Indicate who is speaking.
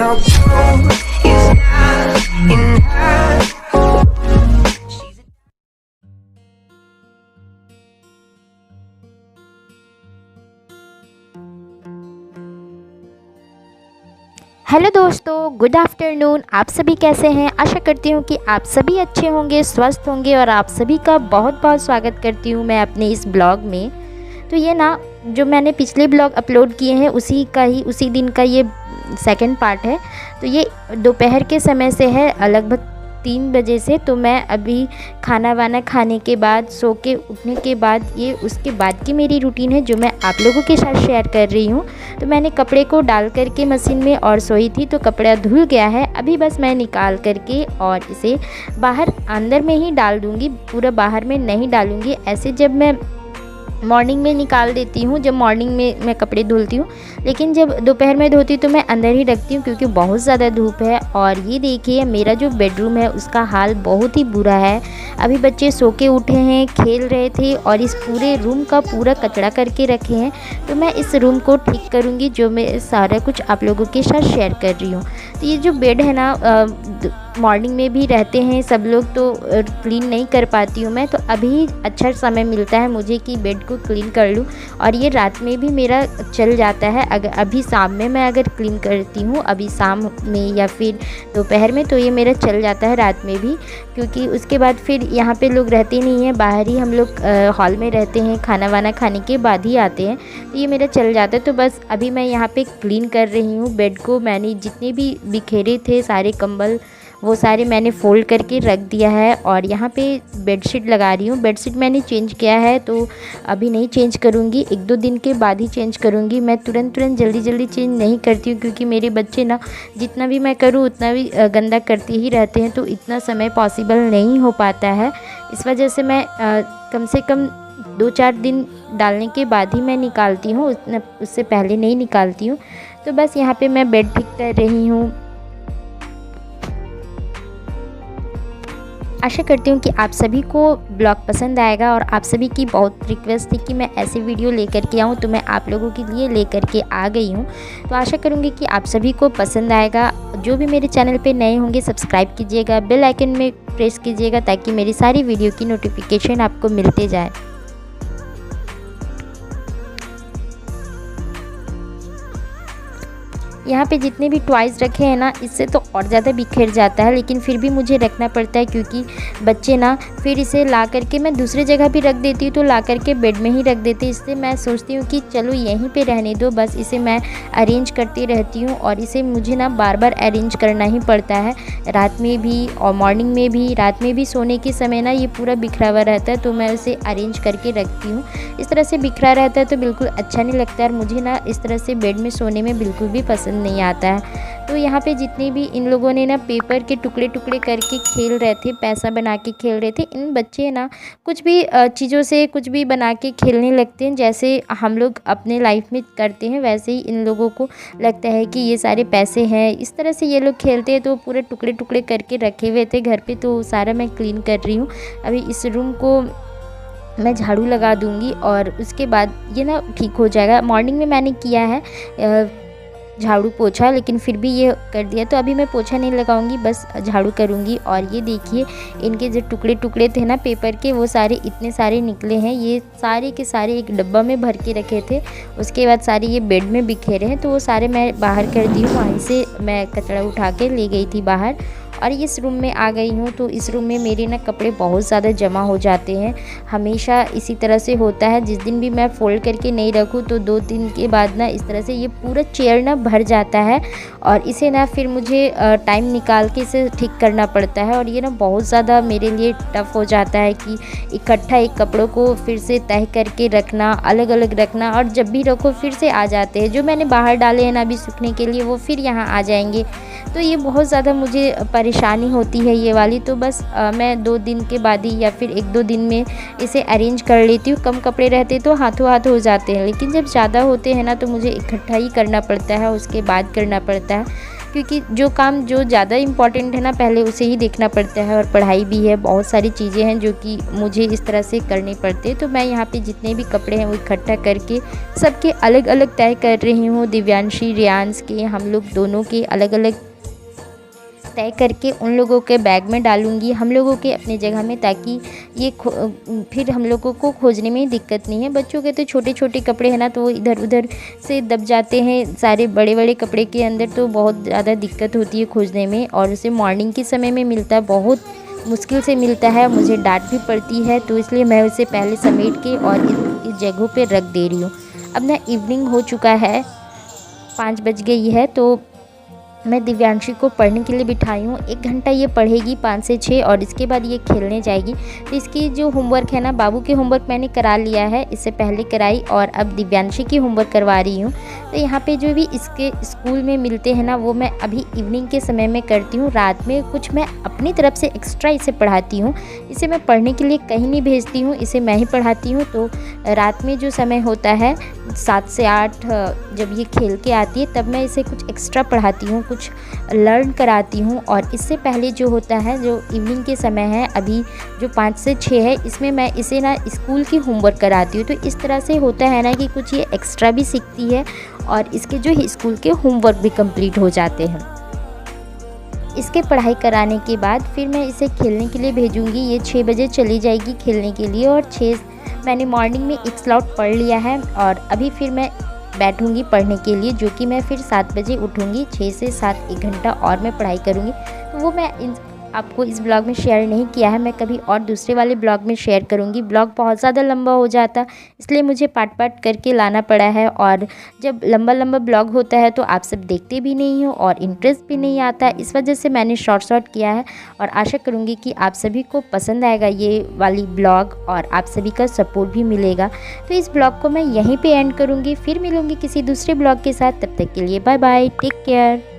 Speaker 1: our blue is not enough.
Speaker 2: Hello दोस्तों, good afternoon. आप सभी कैसे हैं? आशा करती हूँ कि आप सभी अच्छे होंगे, स्वस्थ होंगे और आप सभी का बहुत बहुत स्वागत करती हूँ मैं अपने इस ब्लॉग में। तो ये ना, जो मैंने पिछले ब्लॉग अपलोड किए हैं उसी दिन का ये सेकंड पार्ट है। तो ये दोपहर के समय से है, लगभग 3 बजे से। तो मैं अभी खाना वाना खाने के बाद, सो के उठने के बाद, ये उसके बाद की मेरी रूटीन है जो मैं आप लोगों के साथ शेयर कर रही हूँ। तो मैंने कपड़े को डाल करके मशीन में और सोई थी, तो कपड़ा धुल गया है। अभी बस मैं निकाल करके और इसे बाहर अंदर में ही डाल दूँगी, पूरा बाहर में नहीं डालूँगी। ऐसे जब मैं मॉर्निंग में निकाल देती हूँ, जब मॉर्निंग में मैं कपड़े धुलती हूँ, लेकिन जब दोपहर में धोती हूँ तो मैं अंदर ही रखती हूँ क्योंकि बहुत ज़्यादा धूप है। और ये देखिए, मेरा जो बेडरूम है उसका हाल बहुत ही बुरा है। अभी बच्चे सो के उठे हैं, खेल रहे थे और इस पूरे रूम का पूरा कचरा करके रखे हैं। तो मैं इस रूम को ठीक करूँगी, जो मैं सारा कुछ आप लोगों के साथ शेयर कर रही हूँ। तो ये जो बेड है ना, मॉर्निंग में भी रहते हैं सब लोग, तो क्लीन नहीं कर पाती हूँ मैं। तो अभी अच्छा समय मिलता है मुझे कि बेड को क्लीन कर लूँ, और ये रात में भी मेरा चल जाता है। अगर अभी शाम में मैं अगर क्लीन करती हूँ, अभी शाम में या फिर दोपहर में, तो ये मेरा चल जाता है रात में भी, क्योंकि उसके बाद फिर यहाँ पे लोग रहते नहीं हैं, बाहर ही हम लोग हॉल में रहते हैं, खाना वाना खाने के बाद ही आते हैं। तो ये मेरा चल जाता है। तो बस अभी मैं यहाँ पे क्लीन कर रही हूँ बेड को। मैंने जितने भी बिखेरे थे सारे कंबल, वो सारे मैंने फ़ोल्ड करके रख दिया है और यहाँ पे बेडशीट लगा रही हूँ। बेडशीट मैंने चेंज किया है, तो अभी नहीं चेंज करूँगी, 1-2 दिन के बाद ही चेंज करूँगी। मैं तुरंत जल्दी चेंज नहीं करती हूँ, क्योंकि मेरे बच्चे ना, जितना भी मैं करूँ उतना भी गंदा करते ही रहते हैं, तो इतना समय पॉसिबल नहीं हो पाता है। इस वजह से मैं कम से कम 2-4 दिन डालने के बाद ही मैं निकालती हूँ, उससे पहले नहीं निकालती हूँ। तो बस यहाँ पे मैं बेड ठीक कर रही हूँ। आशा करती हूँ कि आप सभी को ब्लॉग पसंद आएगा, और आप सभी की बहुत रिक्वेस्ट थी कि मैं ऐसे वीडियो लेकर के आऊँ, तो मैं आप लोगों के लिए लेकर के आ गई हूँ। तो आशा करूँगी कि आप सभी को पसंद आएगा। जो भी मेरे चैनल पे नए होंगे, सब्सक्राइब कीजिएगा, बेल आइकन में प्रेस कीजिएगा, ताकि मेरी सारी वीडियो की नोटिफिकेशन आपको मिलते जाए। यहाँ पे जितने भी टॉयज़ रखे हैं ना, इससे तो और ज़्यादा बिखर जाता है, लेकिन फिर भी मुझे रखना पड़ता है, क्योंकि बच्चे ना फिर इसे ला करके, मैं दूसरी जगह भी रख देती हूँ तो ला करके बेड में ही रख देती हूँ। इससे मैं सोचती हूँ कि चलो यहीं पे रहने दो, बस इसे मैं अरेंज करती रहती हूँ। और इसे मुझे ना बार बार अरेंज करना ही पड़ता है, रात में भी और मॉर्निंग में भी। रात में भी सोने के समय ना ये पूरा बिखरा हुआ रहता है, तो मैं उसे अरेंज करके रखती हूँ। इस तरह से बिखरा रहता है तो बिल्कुल अच्छा नहीं लगता है, और मुझे ना इस तरह से बेड में सोने में बिल्कुल भी पसंद नहीं आता है। तो यहाँ पे जितने भी इन लोगों ने ना पेपर के टुकड़े करके खेल रहे थे, पैसा बना के खेल रहे थे। इन बच्चे ना कुछ भी चीज़ों से कुछ भी बना के खेलने लगते हैं, जैसे हम लोग अपने लाइफ में करते हैं, वैसे ही इन लोगों को लगता है कि ये सारे पैसे हैं। इस तरह से ये लोग खेलते हैं। तो पूरे टुकड़े करके रखे हुए थे घर पे, तो सारा मैं क्लीन कर रही हूँ। अभी इस रूम को मैं झाड़ू लगा दूंगी और उसके बाद ये ना ठीक हो जाएगा। मॉर्निंग में मैंने किया है झाड़ू पोछा, लेकिन फिर भी ये कर दिया, तो अभी मैं पोछा नहीं लगाऊंगी, बस झाड़ू करूंगी। और ये देखिए, इनके जो टुकड़े थे ना पेपर के, वो सारे इतने सारे निकले हैं। ये सारे के सारे एक डब्बा में भर के रखे थे, उसके बाद सारे ये बेड में बिखेरे हैं, तो वो सारे मैं बाहर कर दी हूँ। वहीं से मैं कचरा उठा के ले गई थी बाहर, और इस रूम में आ गई हूँ। तो इस रूम में मेरे ना कपड़े बहुत ज़्यादा जमा हो जाते हैं, हमेशा इसी तरह से होता है। जिस दिन भी मैं फ़ोल्ड करके नहीं रखूँ, तो 2 दिन के बाद ना इस तरह से ये पूरा चेयर ना भर जाता है, और इसे ना फिर मुझे टाइम निकाल के इसे ठीक करना पड़ता है। और ये ना बहुत ज़्यादा मेरे लिए टफ़ हो जाता है कि इकट्ठा एक कपड़ों को फिर से तह करके रखना, अलग अलग रखना, और जब भी रखो फिर से आ जाते हैं। जो मैंने बाहर डाले हैं ना अभी सूखने के लिए, वो फिर यहाँ आ जाएंगे। तो ये बहुत ज़्यादा मुझे परेशानी होती है ये वाली। तो बस मैं 2 दिन के बाद ही या फिर 1-2 दिन में इसे अरेंज कर लेती हूँ। कम कपड़े रहते तो हाथों हाथ हो जाते हैं, लेकिन जब ज़्यादा होते हैं ना तो मुझे इकट्ठा ही करना पड़ता है, उसके बाद करना पड़ता है। क्योंकि जो काम जो ज़्यादा इम्पॉर्टेंट है ना पहले उसे ही देखना पड़ता है, और पढ़ाई भी है, बहुत सारी चीज़ें हैं जो कि मुझे इस तरह से करने पड़ते हैं। तो मैं यहाँ पे जितने भी कपड़े हैं वो इकट्ठा करके सबके अलग अलग तय कर रही हूँ। दिव्यांशी, रियांश के, हम लोग दोनों के अलग अलग तय करके उन लोगों के बैग में डालूंगी, हम लोगों के अपने जगह में, ताकि ये फिर हम लोगों को खोजने में दिक्कत नहीं है। बच्चों के तो छोटे छोटे कपड़े हैं ना, तो वो इधर उधर से दब जाते हैं, सारे बड़े बड़े कपड़े के अंदर तो बहुत ज़्यादा दिक्कत होती है खोजने में, और उसे मॉर्निंग के समय में मिलता है, बहुत मुश्किल से मिलता है, मुझे डांट भी पड़ती है। तो इसलिए मैं उसे पहले समेट के और इस जगहों पर रख दे रही हूँ। अब ना इवनिंग हो चुका है, 5 बज गई है, तो मैं दिव्यांशी को पढ़ने के लिए बिठाई हूँ। 1 घंटा ये पढ़ेगी 5 से 6, और इसके बाद ये खेलने जाएगी। तो इसकी जो होमवर्क है ना, बाबू के होमवर्क मैंने करा लिया है, इससे पहले कराई, और अब दिव्यांशी की होमवर्क करवा रही हूँ। तो यहाँ पे जो भी इसके स्कूल में मिलते हैं ना, वो मैं अभी इवनिंग के समय में करती हूँ। रात में कुछ मैं अपनी तरफ से एक्स्ट्रा इसे पढ़ाती हूँ। इसे मैं पढ़ने के लिए कहीं नहीं भेजती हूँ, इसे मैं ही पढ़ाती हूँ। तो रात में जो समय होता है 7 से 8, जब ये खेल के आती है, तब मैं इसे कुछ एक्स्ट्रा पढ़ाती हूँ, कुछ लर्न कराती हूँ। और इससे पहले जो होता है, जो इवनिंग के समय है अभी जो 5 से 6 है, इसमें मैं इसे ना स्कूल की होमवर्क कराती हूँ। तो इस तरह से होता है ना कि कुछ ये एक्स्ट्रा भी सीखती है, और इसके जो स्कूल के होमवर्क भी कंप्लीट हो जाते हैं। इसके पढ़ाई कराने के बाद फिर मैं इसे खेलने के लिए भेजूँगी। ये 6 बजे चली जाएगी खेलने के लिए, और 6 मैंने मॉर्निंग में एक स्लॉट पढ़ लिया है, और अभी फिर मैं बैठूंगी पढ़ने के लिए, जो कि मैं फिर 7 बजे उठूंगी। 6 से 7 1 घंटा और मैं पढ़ाई करूंगी। तो वो मैं आपको इस ब्लॉग में शेयर नहीं किया है, मैं कभी और दूसरे वाले ब्लॉग में शेयर करूंगी। ब्लॉग बहुत ज़्यादा लंबा हो जाता, इसलिए मुझे पार्ट पार्ट करके लाना पड़ा है। और जब लंबा लंबा ब्लॉग होता है तो आप सब देखते भी नहीं हो और इंटरेस्ट भी नहीं आता, इस वजह से मैंने शॉर्ट किया है। और आशा करूँगी कि आप सभी को पसंद आएगा ये वाली ब्लॉग, और आप सभी का सपोर्ट भी मिलेगा। तो इस ब्लॉग को मैं यहीं पर एंड करूँगी, फिर मिलूँगी किसी दूसरे ब्लॉग के साथ। तब तक के लिए बाय बाय, टेक केयर।